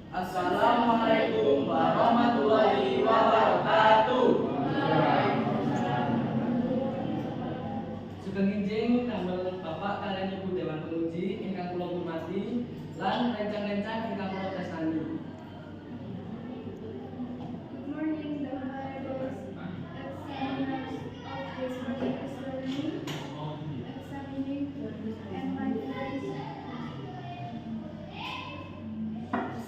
Assalamualaikum warahmatullahi wabarakatuh. Sugeng enjing damel Bapak kaliyan Ibu Dewan Penguji ingkang kula hormati lan rencang-rencang ingkang kula tresnani. Good morning, the honorables, examiners of this particular learning, examining, and my friends.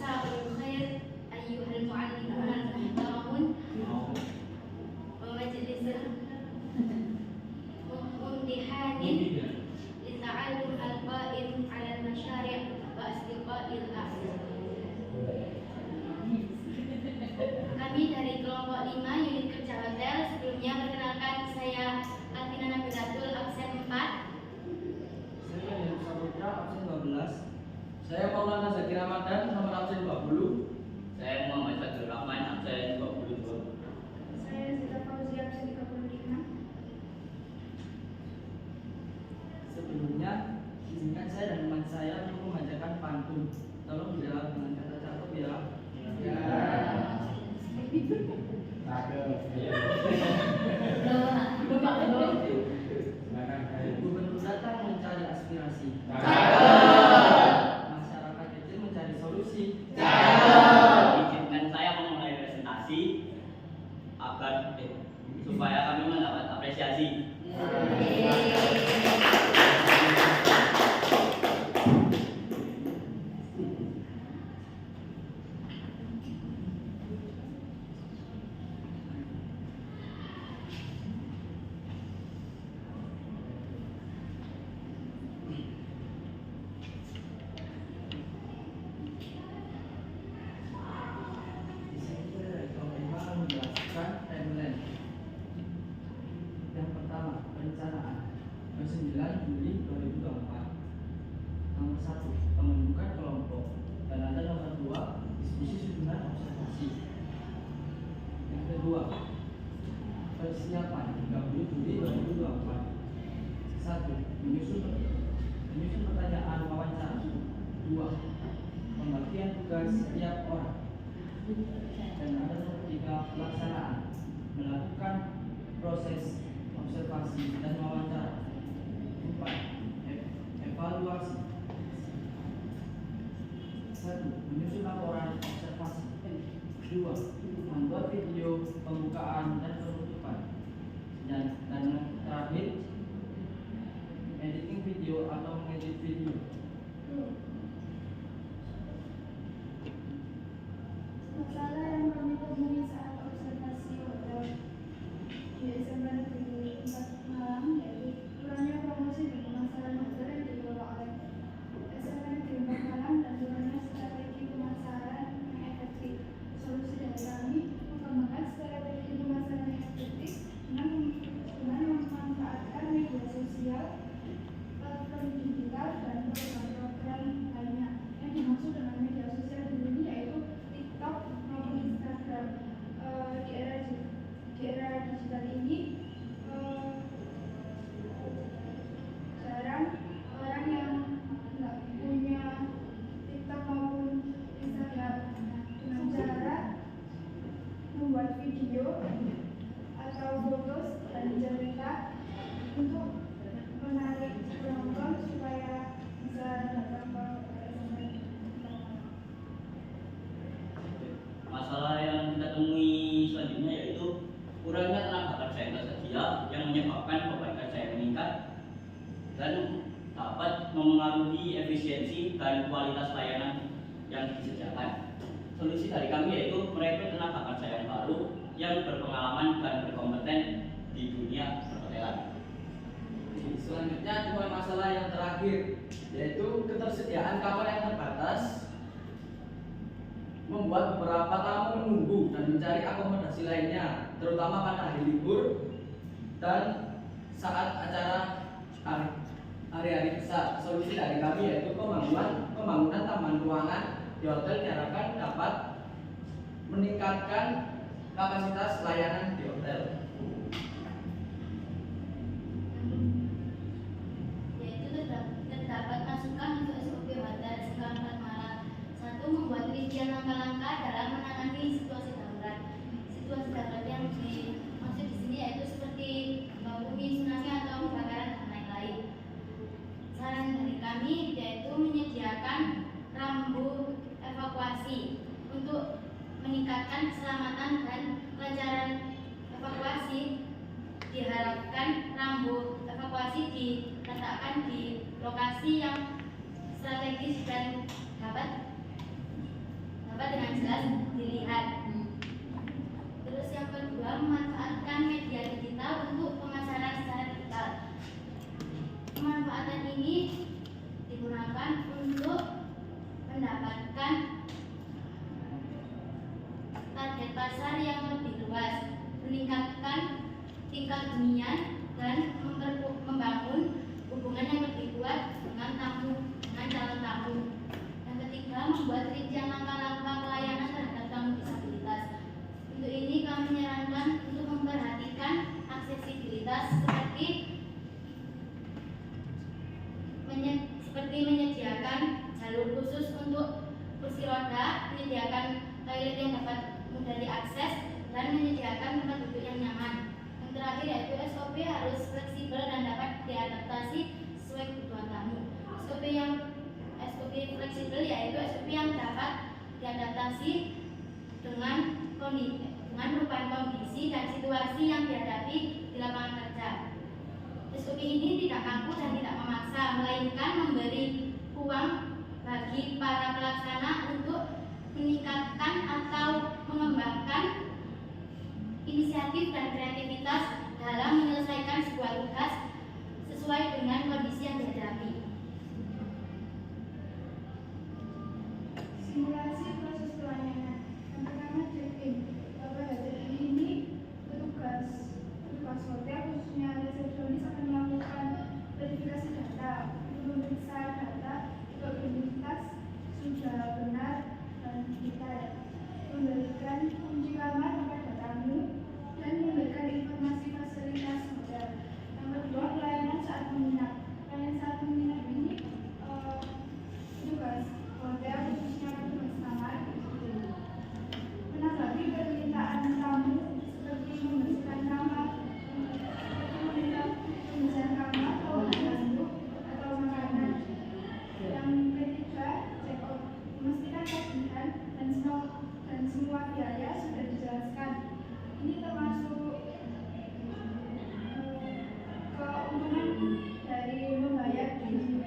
Assalamualaikum ayyuhal mu'allimun al-muhtamun wa majlisul mumtihanin lita'allum al-qa'im 'ala al-masyari' wa asdiqa'il a'zam. Kami dari kelompok 5 unit kerja hotel. Sebelumnya perkenalkan, saya Alvina Nabilatul, absen 4. Saya Yanus Saputra, absen 12. Saya Maulana Zakir Ramadan, nomor absen 20. Saya Muhammad Fadil Rahman, absen 22. Saya Zita Fauzi, absen 35. Sebelumnya, izinkan saya dan teman saya untuk membacakan pantun. Tolong dijawab dengan kata cakep ya. Gubernur datang mencari aspirasi. Masyarakat kecil mencari solusi. Izinkan saya memulai presentasi supaya kami mendapat apresiasi. Di sini kita dari kelompok 5 akan menjelaskan timeline. Yang pertama, perencanaan 29 Juli 2024. Nomor 1, pembentukan kelompok. Dan ada nomor 2, diskusi susunan observasi. Yang kedua, persiapan 30 Juli 2024. 1. Menyusun pertanyaan wawancara. 2. Pembagian tugas setiap orang. Dan ada nomor 3, pelaksanaan, melakukan proses observasi dan wawancara. 4. Evaluasi. 1. Menyusun laporan observasi. 2. Membuat video pembukaan dan penutupan. Dan terakhir, editing video atau mengedit video. Masalah yang kami temui saat observasi hotel di SMA Negeri 4 Malang yaitu kurangnya promosi dan pemasaran hotel yang dikelola oleh SMA Negeri 4 Malang dan kurangnya strategi pemasaran yang efektif. Solusi dari kami mengembangkan strategi pemasaran yang efektif dengan memanfaatkan media sosial, platform digital, dan program-program lainnya. Yang dimaksud dengan media sosial di sini yaitu TikTok maupun Instagram. Di era digital ini jarang orang yang nggak punya TikTok maupun Instagram. Dengan cara membuat video atau foto dan cerita untuk menarik penonton supaya bisa datang ke SMA. Masalah yang kita temui selanjutnya yaitu kurangnya tenaga kerja yang tersedia yang menyebabkan beban kerja yang meningkat dan dapat memengaruhi efisiensi dan kualitas layanan yang disediakan. Solusi dari kami yaitu merekrut tenaga kerja yang baru yang berpengalaman dan berkompeten di dunia perhotelan. Selanjutnya cuma masalah yang terakhir, yaitu ketersediaan kamar yang terbatas, membuat beberapa tamu menunggu dan mencari akomodasi lainnya, terutama pada hari libur dan saat acara hari-hari besar. Solusi dari kami yaitu pembangunan taman ruangan di hotel diharapkan dapat meningkatkan kapasitas layanan di hotel. Yaitu terdapat masukan untuk SOP hotel SK 4 Malang. 1. Membuat rincian rincian langkah-langkah dalam menangani situasi darurat. Situasi darurat yang dimaksud di sini yaitu seperti gempa bumi, tsunami atau kebakaran dan lain-lain. Saran dari kami yaitu menyediakan rambu evakuasi untuk meningkatkan keselamatan dan kelancaran evakuasi. Diharapkan rambu evakuasi diletakkan di lokasi yang strategis dan dapat dengan jelas dilihat. Terus yang kedua, memanfaatkan media digital untuk pemasaran secara digital. Pemanfaatan ini digunakan untuk mendapatkan target pasar yang lebih luas, meningkatkan tingkat hunian dan membangun hubungan yang lebih kuat dengan calon tamu. Yang ketiga, membuat rincian langkah-langkah pelayanan terhadap tamu disabilitas. Untuk ini kami menyarankan untuk memperhatikan aksesibilitas seperti menyediakan jalur khusus untuk kursi roda, menyediakan toilet yang dapat mudah diakses, dan menyediakan tempat duduk yang nyaman. Yang terakhir yaitu SOP harus fleksibel dan dapat diadaptasi sesuai kebutuhan tamu. SOP fleksibel yaitu SOP yang dapat diadaptasi dengan perubahan kondisi dan situasi yang dihadapi di lapangan kerja. SOP ini tidak kaku dan tidak memaksa, melainkan memberi ruang bagi para pelaksana untuk meningkatkan atau mengembangkan inisiatif dan kreativitas dalam menyelesaikan sebuah tugas sesuai dengan kondisi yang dihadapi. Simulasi proses pelayanan. Yang pertama, check-in. Pada hari ini petugas hotel khususnya resepsionis akan melakukan verifikasi data, memeriksa data identitas sudah benar dan detail, memberikan kunci kamar kepada tamu, dan memberikan informasi fasilitas hotel. Yang kedua, pelayanan saat menginap. Pelayanan saat menginap ini petugas hotel khususnya petugas kamar menanggapi permintaan tamu seperti membersihkan kamar, pembersihan kamar, handuk atau makanan. Yang ketiga, check out, memastikan tagihan dan semua biaya sudah dijelaskan. Ini termasuk keuntungan dari membayar di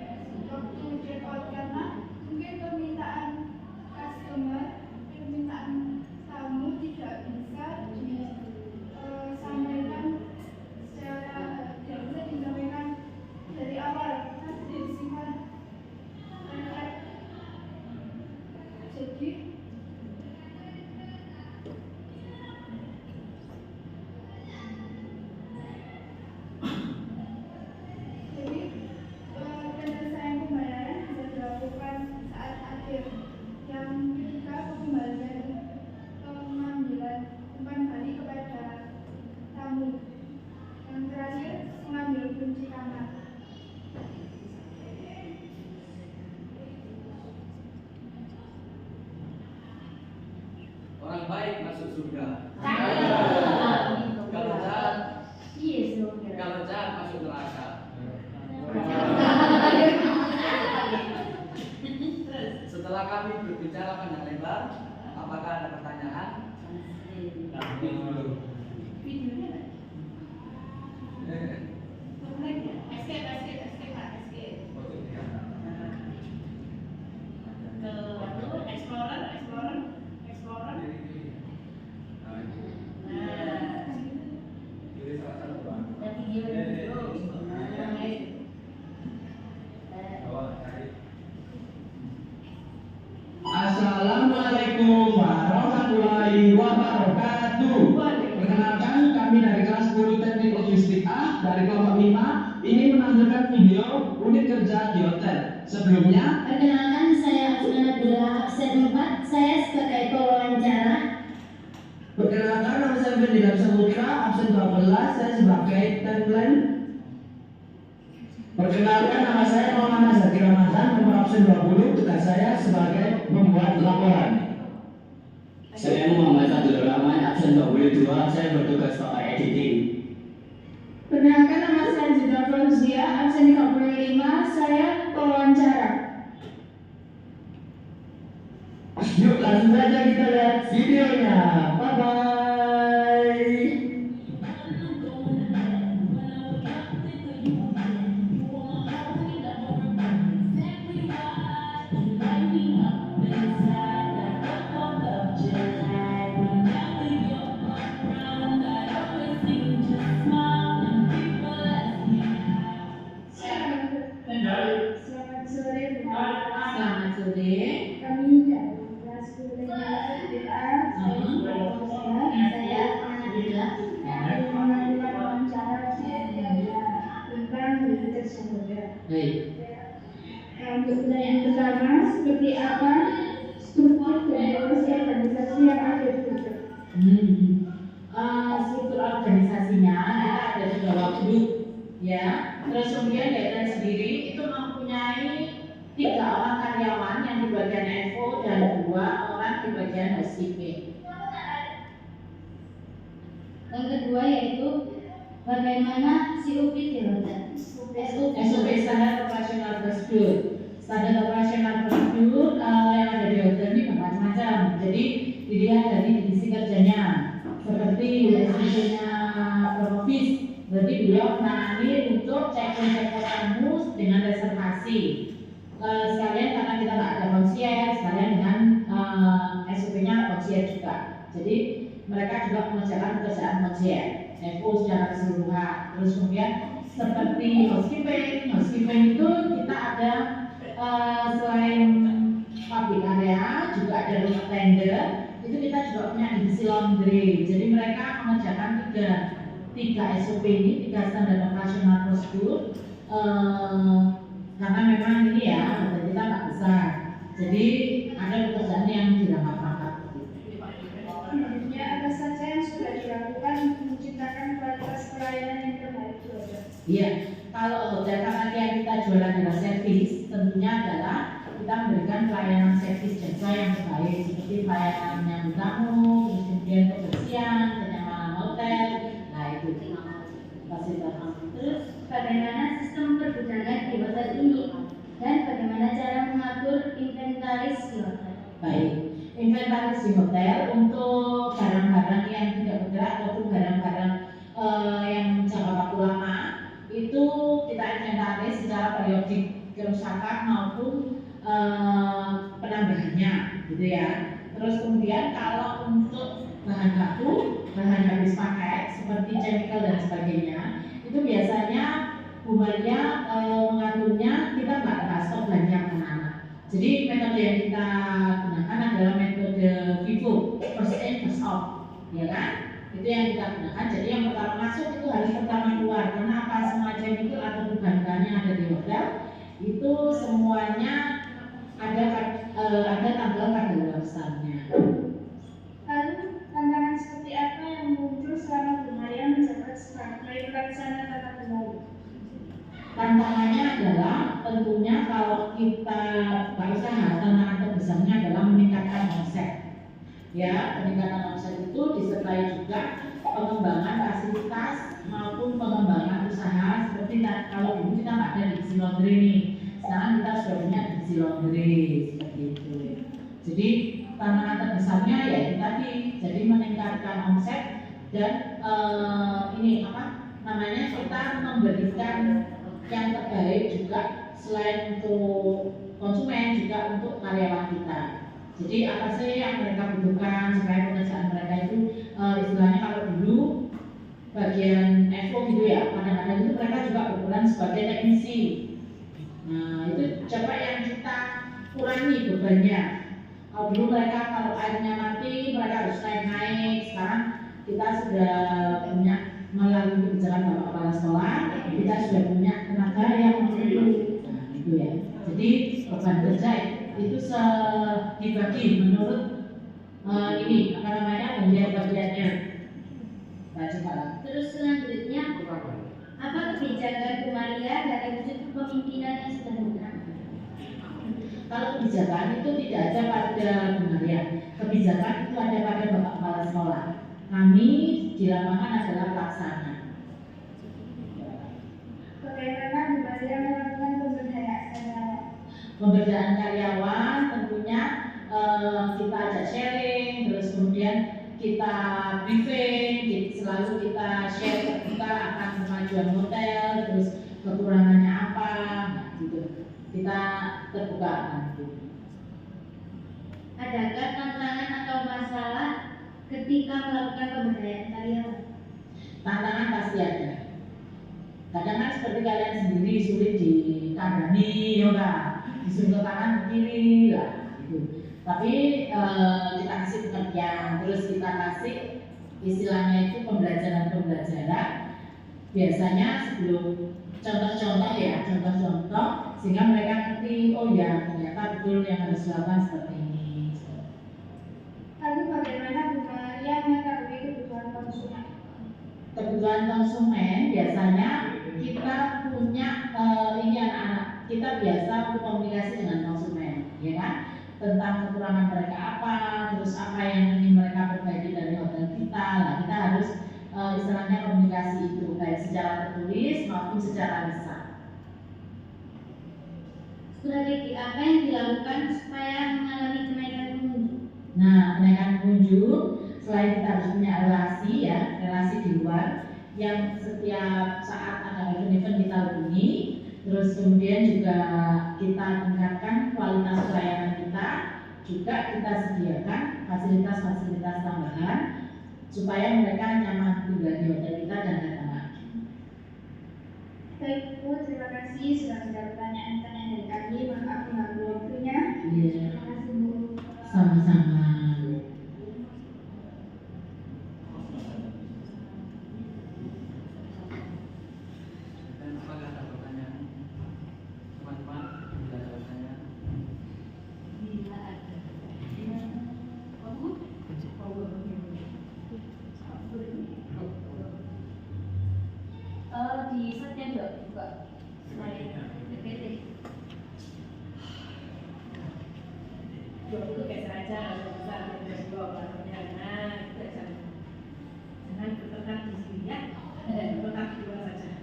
waktu check out, karena mungkin permintaan tamu tidak bisa disampaikan dari awal, harus disimpan. Jadi penyelesaian pembayaran bisa dilakukan saat akhir. Yang ketiga, pengambilan umpan balik kepada tamu. Yang terakhir, mengambil kunci kamar. Orang baik masuk surga. Yes, Kalau jahat masuk neraka. Setelah kami berbicara panjang lebar, apakah ada pertanyaan? Assalamualaikum warahmatullahi wabarakatuh. Perkenalkan, kami dari kelas 10 Teknik Logistik A dari kelompok 5 ini menampilkan video unit kerja di hotel. Sebelumnya, Perkenalkan, saya Asma Nabila absen 4. Saya sebagai pewawancara. perkenalkan nama saya Ferdinand Saputra absen 12. Saya sebagai timeline. Perkenalkan, nama saya Muhammad Zaki Ramadan nomor absen 20. Tugas saya sebagai membuat laporan. kedua saya bertugas Bapak editing. Perkenalkan, nama saya Zida Fauzia, absen 35, saya pewawancara. Yuk langsung saja kita lihat videonya. Bye bye. Selamat sore, Bu. Selamat sore. Kami dari kelas 10 LPA, Saya Nabila. melakukan wawancara tentang literasi muda. Baik. Untuk pertanyaan pertama, seperti apa struktur demokrasi organisasi yang ada di Twitter? Struktur organisasinya kita ada 3 workgroup, ya. Terus kemudian DTN sendiri itu mempunyai 3 orang karyawan yang di bagian FO dan 2 orang di bagian housekeeping. Yang kedua yaitu bagaimana SOP dilakukan. SOP standar operasional prosedur. Standar operasional prosedur yang ada di hotel ini bermacam-macam. Jadi dilihat dari divisi kerjanya. Seperti SOP-nya Provis, berarti beliau menangani untuk check-in tamu dengan reservasi. Sekalian karena kita nggak ada concierge, sekalian dengan SOP-nya concierge juga. Jadi mereka juga mengerjakan pekerjaan concierge, FO secara keseluruhan. Terus kemudian seperti housekeeping itu kita ada selain public area juga ada rumah tender. Itu kita juga punya divisi laundry. Jadi mereka mengerjakan tiga SOP ini, 3 standar operasional prosedur. Karena memang ini ya, hotel kita nggak besar. Jadi ada pekerjaan yang dirangkap-rangkap. Selanjutnya, apa saja yang sudah dilakukan untuk menciptakan kualitas pelayanan yang terbaik di hotel? Iya, kalau hotel karena kita jualan adalah servis, tentunya adalah kita memberikan pelayanan servis jasa yang terbaik seperti pelayanan menyambut tamu, terus kemudian kebersihan, kenyamanan hotel, nah itu fasilitas. Terus bagaimana sistem pergudangan di hotel ini dan bagaimana cara mengatur inventaris di hotel. Baik, inventaris di hotel untuk barang-barang yang tidak bergerak ataupun barang-barang yang jangka waktu lama itu kita inventaris secara periodik, kerusakan maupun penambahannya, gitu ya. Terus kemudian kalau untuk bahan baku, bahan habis pakai seperti chemical dan sebagainya, itu biasanya Bu Maria mengaturnya kita nggak ada stok banyak anak-anak. Jadi metode yang kita gunakan adalah metode FIFO, first in first out, ya kan? Itu yang kita gunakan. Jadi yang pertama masuk itu harus pertama keluar. Karena apa semua chemical atau bahan-bahan yang ada di hotel itu semuanya ada tanggal kadaluarsanya. Lalu, tantangan seperti apa yang muncul selama Bu Maria menjabat sebagai pelaksana tata kelola? Tantangannya adalah tentunya kalau kita berusaha, tantangan terbesarnya adalah meningkatkan omset. Ya, peningkatan omset itu disertai juga pengembangan fasilitas maupun pengembangan usaha seperti kalau dulu kita nggak ada divisi laundry nih, sekarang kita sudah punya divisi laundry seperti itu. Jadi tantangan terbesarnya ya itu tadi, jadi meningkatkan omset dan ini apa namanya kita memberikan yang terbaik juga selain untuk konsumen juga untuk karyawan kita. Jadi apa sih yang mereka butuhkan supaya pekerjaan mereka itu istilahnya kalau dulu bagian FO gitu ya, kadang-kadang itu mereka juga berperan sebagai teknisi. Nah itu coba yang kita kurangi bebannya. Kalau dulu mereka kalau airnya mati mereka harus naik-naik, sekarang kita sudah punya melalui kebijakan Bapak Kepala Sekolah, kita sudah punya tenaga yang menentu. Nah itu ya. Jadi beban kerja itu dibagi menurut ini apa namanya bagian-bagiannya. Nah coba lah. Terus selanjutnya apa kebijakan Bu Maria dari wujud kepemimpinan yang sudah diterapkan? Kalau kebijakan itu tidak ada pada Bu Maria, kebijakan itu ada pada Bapak Kepala Sekolah. Kami di lapangan adalah pelaksana. Bagaimana Bu Maria melakukan pemberdayaan karyawan? Pemberdayaan karyawan tentunya kita ajak sharing, terus kemudian kita briefing, selalu kita share terbuka akan kemajuan hotel, terus kekurangannya apa, nah, gitu. Kita terbuka akan itu. Adakah tantangan atau masalah ketika melakukan pemberdayaan karyawan? Tantangan pasti ada. Kadang kan seperti kalian sendiri sulit dikandani, ya enggak? Disuruh ke kanan ke kiri lah, gitu. Tapi kita kasih pengertian, terus kita kasih istilahnya itu pembelajaran. Biasanya sebelum contoh-contoh ya, contoh-contoh sehingga mereka ngerti, oh ya ternyata betul yang harus dilakukan seperti ini. Lalu bagaimana Bu Maria mengetahui kebutuhan konsumen? Kebutuhan konsumen biasanya kita punya ini anak-anak kita biasa berkomunikasi dengan konsumen, ya kan? Tentang kekurangan mereka apa, terus apa yang ingin mereka perbaiki dari hotel kita. Nah, kita harus istilahnya komunikasi itu baik secara tertulis maupun secara lisan. Strategi apa yang dilakukan supaya mengalami kenaikan pengunjung? Nah, kenaikan pengunjung selain kita harus punya relasi ya, relasi di luar yang setiap saat ada event-event kita hubungi, terus kemudian juga kita tingkatkan kualitas pelayanan kita, juga kita sediakan fasilitas-fasilitas tambahan supaya mereka nyaman tinggal di hotel kita dan datang lagi. Baik Bu, terima kasih sudah menjawab pertanyaan-pertanyaan dari kami. Maaf mengganggu waktunya. Iya, Terima kasih Bu. sama-sama. Dan apakah ada pertanyaan? Teman-teman, tidak ada pertanyaan? Bila ada. Di setnya juga selain DPT. Itu geser aja, nggak usah ada dua barangnya. Nah, kita jangan bertetap di sini ya, bertetap di luar saja.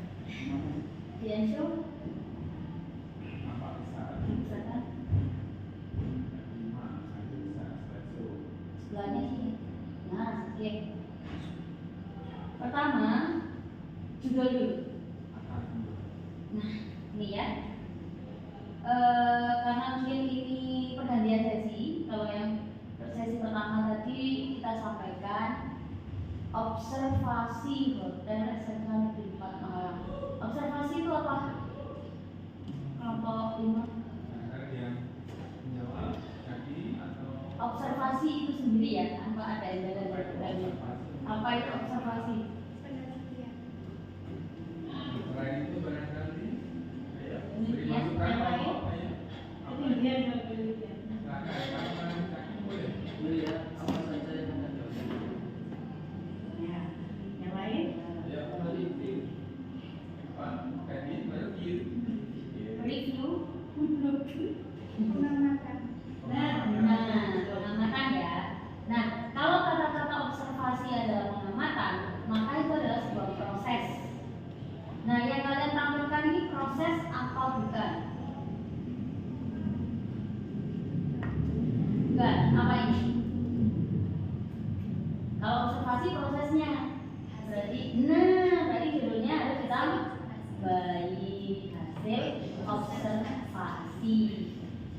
Diansyah, misalkan sebelahnya sini. Nah, oke. Pertama, judul dulu. Nah, ini ya. Karena mungkin ini pergantian sesi. Kalau yang sesi pertama tadi kita sampaikan observasi hotel SMA Negeri 4 Malang. Observasi itu apa? Kelompok 5. Observasi itu sendiri ya, tanpa ada embel-embel. Apa itu observasi? Penelitian yang lain? Penelitian dan penelitian. Melihat apa saja yang ada di hotel. Ya, yang lain? Review. Pengamatan. Pengamatan ya. Nah, kalau kata-kata observasi adalah pengamatan, maka itu adalah sebuah proses. Nah, yang kalian tampilkan ini proses apa bukan? Bukan, apa ini? Kalau observasi prosesnya, berarti judulnya harus kita baik hasil observasi.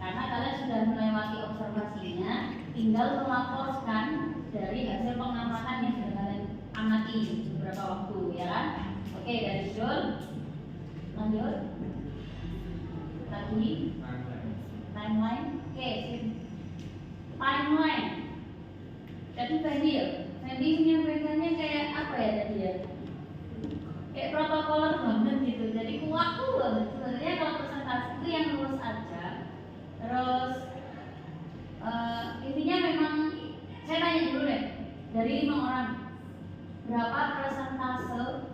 Karena kalian sudah melewati observasinya, tinggal melaporkan dari hasil pengamatan yang sudah kalian amati beberapa waktu, ya kan? Oke, dari judul lanjut lagi timeline. Oke, sip. Timeline. Jadi Fendi menyampaikannya kayak apa ya tadi ya? Kayak protokoler banget gitu. Jadi kuatku banget. Sebenarnya kalau presentasi itu yang lurus aja. Terus intinya memang saya tanya dulu deh, dari 5 orang berapa persentase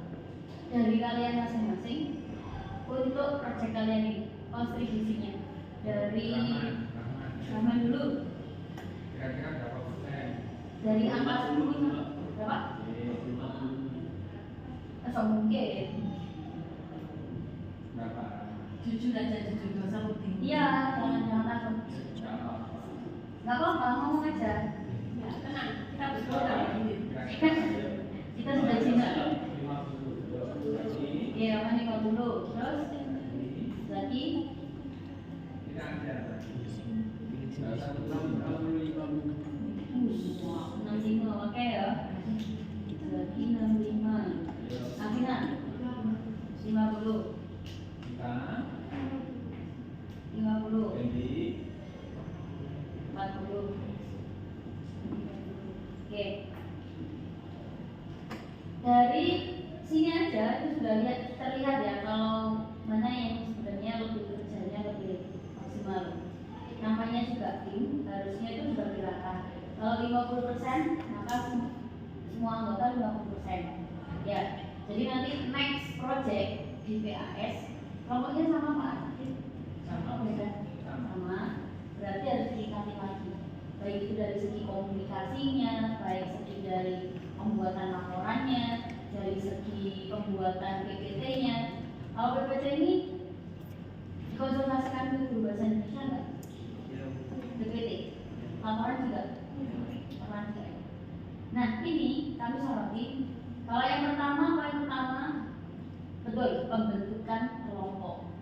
dari kalian masing-masing untuk proyek kalian ini kontribusinya dari zaman dulu, dari angka 10 Berapa? Asal mungkin. Berapa? Jujur aja, jujur, gak usah putih. Iya, jangan takut. Gak apa-apa, ngomong aja. Ya, tenang, kita berdua udah begini. Kita sudah cinta. Iya, mana 50. Terus lagi wah, 65 oke ya. Lagi 65. Akhirnya 50. 50. 40. Oke. Dari sini aja itu sudah terlihat ya kalau mana yang sebenarnya lebih kerjanya lebih maksimal. Namanya juga tim, harusnya itu diperkirakan. Kalau 50% maka semua anggota 50%. Ya, jadi nanti next project di PAS kelompoknya sama Pak? Sama beda? Sama. Berarti harus ditingkati lagi. Baik itu dari segi komunikasinya, baik segi dari pembuatan laporannya, dari segi pembuatan PPT-nya. Kalau PPT ini dikonsultasikan ke guru bahasa Indonesia enggak? PPT, laporan juga. Laporan juga. Nah ini kami soroti. Kalau yang pertama, poin pertama, betul pembentukan kelompok,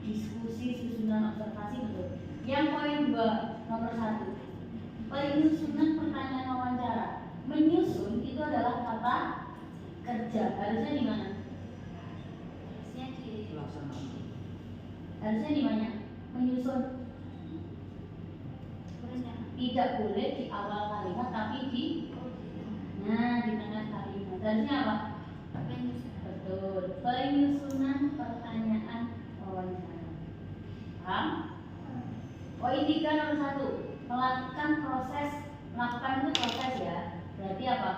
diskusi, susunan observasi betul. Yang poin 2 nomor 1, penyusunan pertanyaan wawancara. Menyusun itu adalah kata kerja. Harusnya di mana? Harusnya di mana? Menyusun. Tidak boleh di awal kalimat tapi di tengah kalimat. Harusnya apa? Betul. Penyusunan pertanyaan wawancara. Paham? Poin 3 nomor 1, melakukan proses. Melakukan itu proses ya. Berarti apa?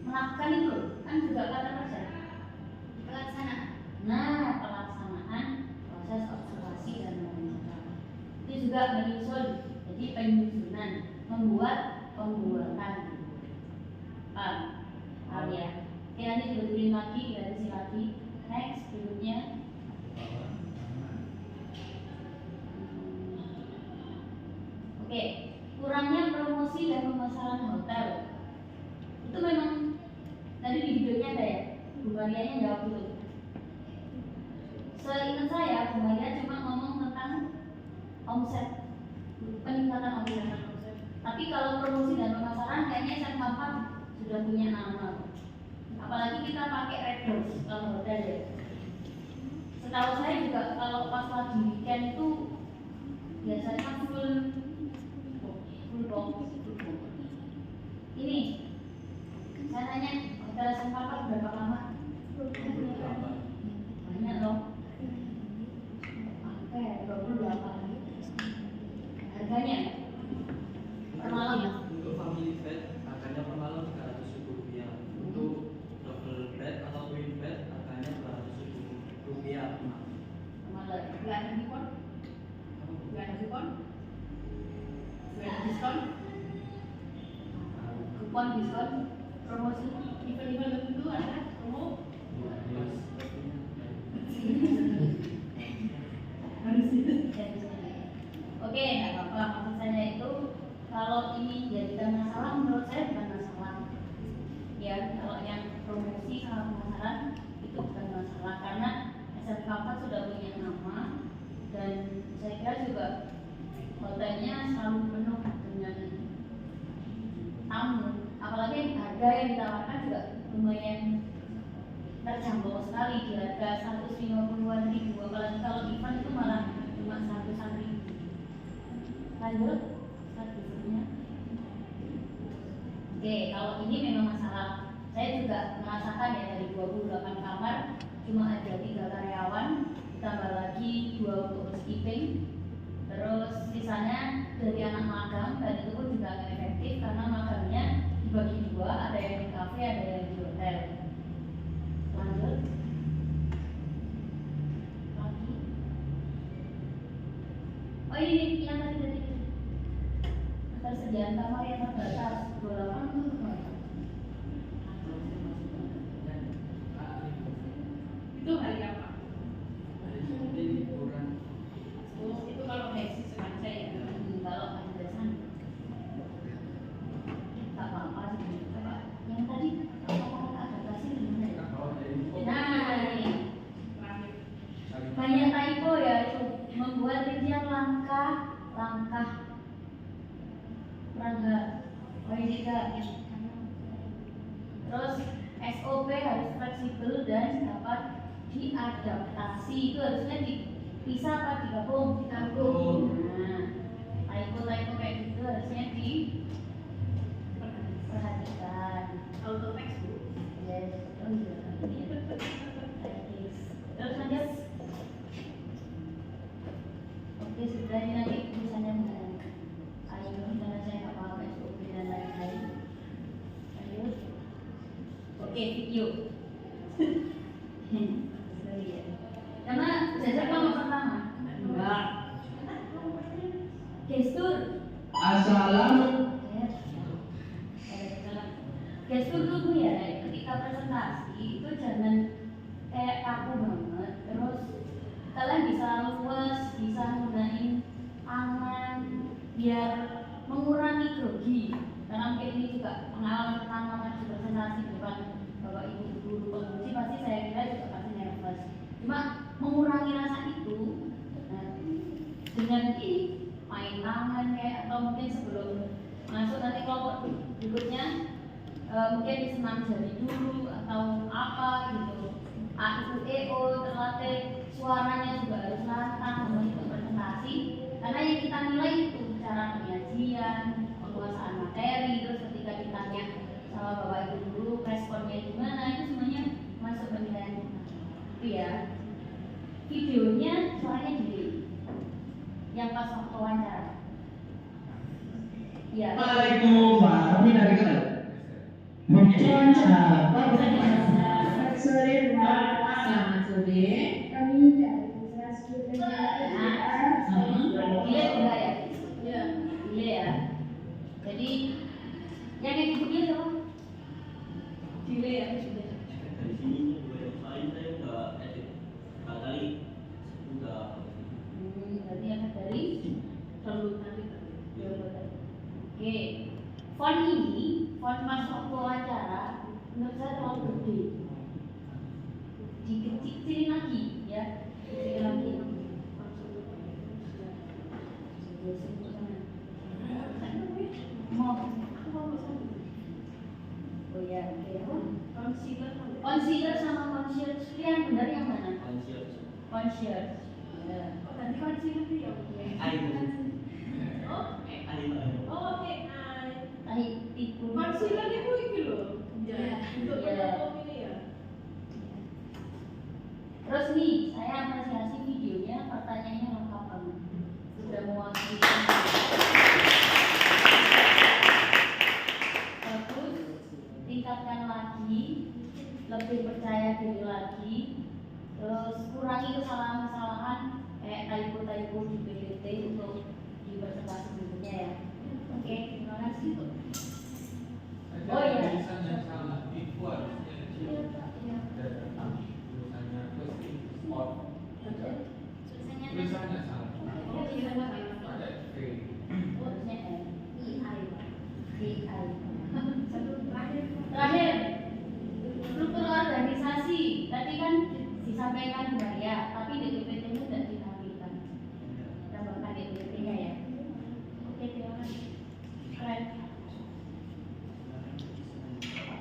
Melakukan itu kan juga kata kerja. Pelaksanaan. Nah, pelaksanaan proses observasi dan wawancara. Itu juga menyusun. Jadi penyusunan, membuat pembuatan. Paham ya? Oke, nanti dibetulin lagi, diganti lagi. Next, berikutnya. Oke, kurangnya promosi dan pemasaran hotel. Itu memang tadi di videonya ada ya, Bu Marianya jawab dulu. Seingat saya, Bu Maria cuma ngomong tentang omset, peningkatan omset. Tapi kalau promosi dan pemasaran kayaknya SMK sudah punya nama. Apalagi kita pakai Red Doors kalau hotel ya. Setahu saya juga kalau pas lagi weekend itu biasanya full box. Ini saya tanya hotel SMK berapa lama? Banyak loh. Oke, 28. Harganya per malam. Untuk family bed harganya per malam 300.000 rupiah. Untuk double bed atau twin bed harganya 200.000 rupiah per malam. Malah nggak ada diskon, nggak ada diskon, nggak ada diskon, Kupon diskon, promosi. event-event tertentu ada promo. Harus itu. Oke, nggak apa-apa. Maksud saya itu kalau ini jadikan masalah, menurut saya bukan masalah. Ya, kalau yang promosi sama pemasaran itu bukan masalah karena SMK sudah punya nama dan saya kira juga hotelnya selalu penuh dengan tamu. Apalagi harga yang ditawarkan juga lumayan terjangkau sekali di harga 150-an ribu. Apalagi kalau event itu malah cuma 100-an ribu. Lanjut, selanjutnya. Oke, kalau ini memang masalah. Saya juga merasakan ya dari 28 kamar cuma ada 3 karyawan, ditambah lagi 2 untuk housekeeping. Terus sisanya dari anak magang dan itu pun juga nggak efektif karena magangnya dibagi 2, ada yang di kafe, ada yang di hotel. Lanjut. Lagi. Oh ini yang tadi ketersediaan kamar yang terbatas 28 itu berapa? Itu hari apa? liburan. Itu kalau Messi sengaja ya. Kalau hari biasa tak apa-apa sih. Yang tadi kata-kata adaptasi gimana ya? Nah, ini banyak typo ya, itu membuat rincian langkah perangga WDK. Terus SOP harus fleksibel dan dapat diadaptasi. Itu harusnya dipisah apa digabung? Digabung. Nah, typo kayak gitu harusnya diperhatikan. Auto text Bu. Yes, oh iya. Terus lanjut. Oke, sudah ini nanti tulisannya benar. Ayo, karena saya nggak paham SOP dan lain-lain. Lanjut. Oke, video. Sorry ya. Karena jajak kelompok pertama. Enggak. Gestur. Assalamu. Gestur tubuh ya, ketika presentasi itu jangan kayak kaku banget. Terus kalian bisa luwes, bisa nggunain tangan biar mengurangi grogi. Karena mungkin ini juga pengalaman pertama maju presentasi, bukan bapak ibu guru penguji, pasti saya kira juga pasti nervous. Cuma mengurangi rasa itu, nah, dengan ini main tangan kayak, atau mungkin sebelum masuk nanti kelompok berikutnya mungkin senam jari dulu atau apa gitu. A-I-U-E-O terlatih, suaranya juga harus lantang untuk presentasi. Karena yang kita nilai itu cara penyajian, penguasaan materi. Terus ketika ditanya sama bapak ibu guru responnya gimana, itu semuanya masuk penilaian itu ya. Videonya suaranya delay yang pas waktu wawancara. Ya. Assalamualaikum, Pak. Kami dari Kelab. Mungkin Pak Selamat sore, Pak. Selamat sore. Kami dari kelas 10 Iya enggak ya? Iya. Iya ya. Jadi yang edit video siapa? Delay ya sudah. Dari sini juga yang lain saya udah edit kali udah. Berarti yang dari Perlu tadi. Oke. Font ini, font pas waktu wawancara, menurut saya terlalu gede. Dikecilin lagi, ya. Dikecilin lagi. Mau? Oh ya, oke. Concealer sama concealer itu yang benar yang mana? Concealer. Ya. Tadi concealer itu ya. Oh, oh oke. Tahi tipu. Concealer itu iki loh. Iya. Untuk penutup ini ya. Terus nih, saya apresiasi videonya, pertanyaannya lengkap banget. Sudah mewakili. Bagus, tingkatkan lagi, lebih percaya diri lagi. Terus kurangi kesalahan-kesalahan kayak typo-typo di PPT untuk di presentasi berikutnya ya. Oke, terima kasih. Oh iya. Tulisannya salah, itu harusnya tulisannya salah. Ada T. Harusnya AI. Terakhir, struktur organisasi. Tadi kan disampaikan Maria, tapi di PPT-nya tidak ditampilkan. Tambahkan di PPT-nya ya. Oke, terima kasih. Keren.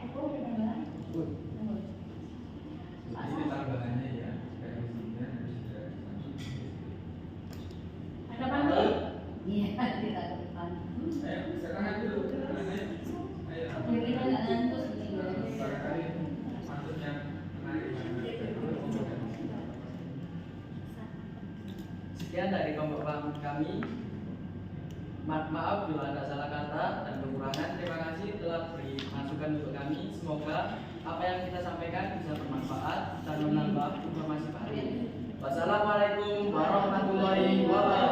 Aku udah tambahan? Ini tambahannya ya, kayak isinya sudah Ada pantun? Iya, kita ke depan. Ayo, sekarang dulu. Ayo. Biar kita nggak ngantuk nih. Barangkali pantun yang menarik. Sekian dari kelompok kami. Maaf bila ada salah kata dan kekurangan. Terima kasih telah beri masukan untuk kami. Semoga apa yang kita sampaikan bisa bermanfaat dan menambah informasi baru. Wassalamualaikum warahmatullahi wabarakatuh.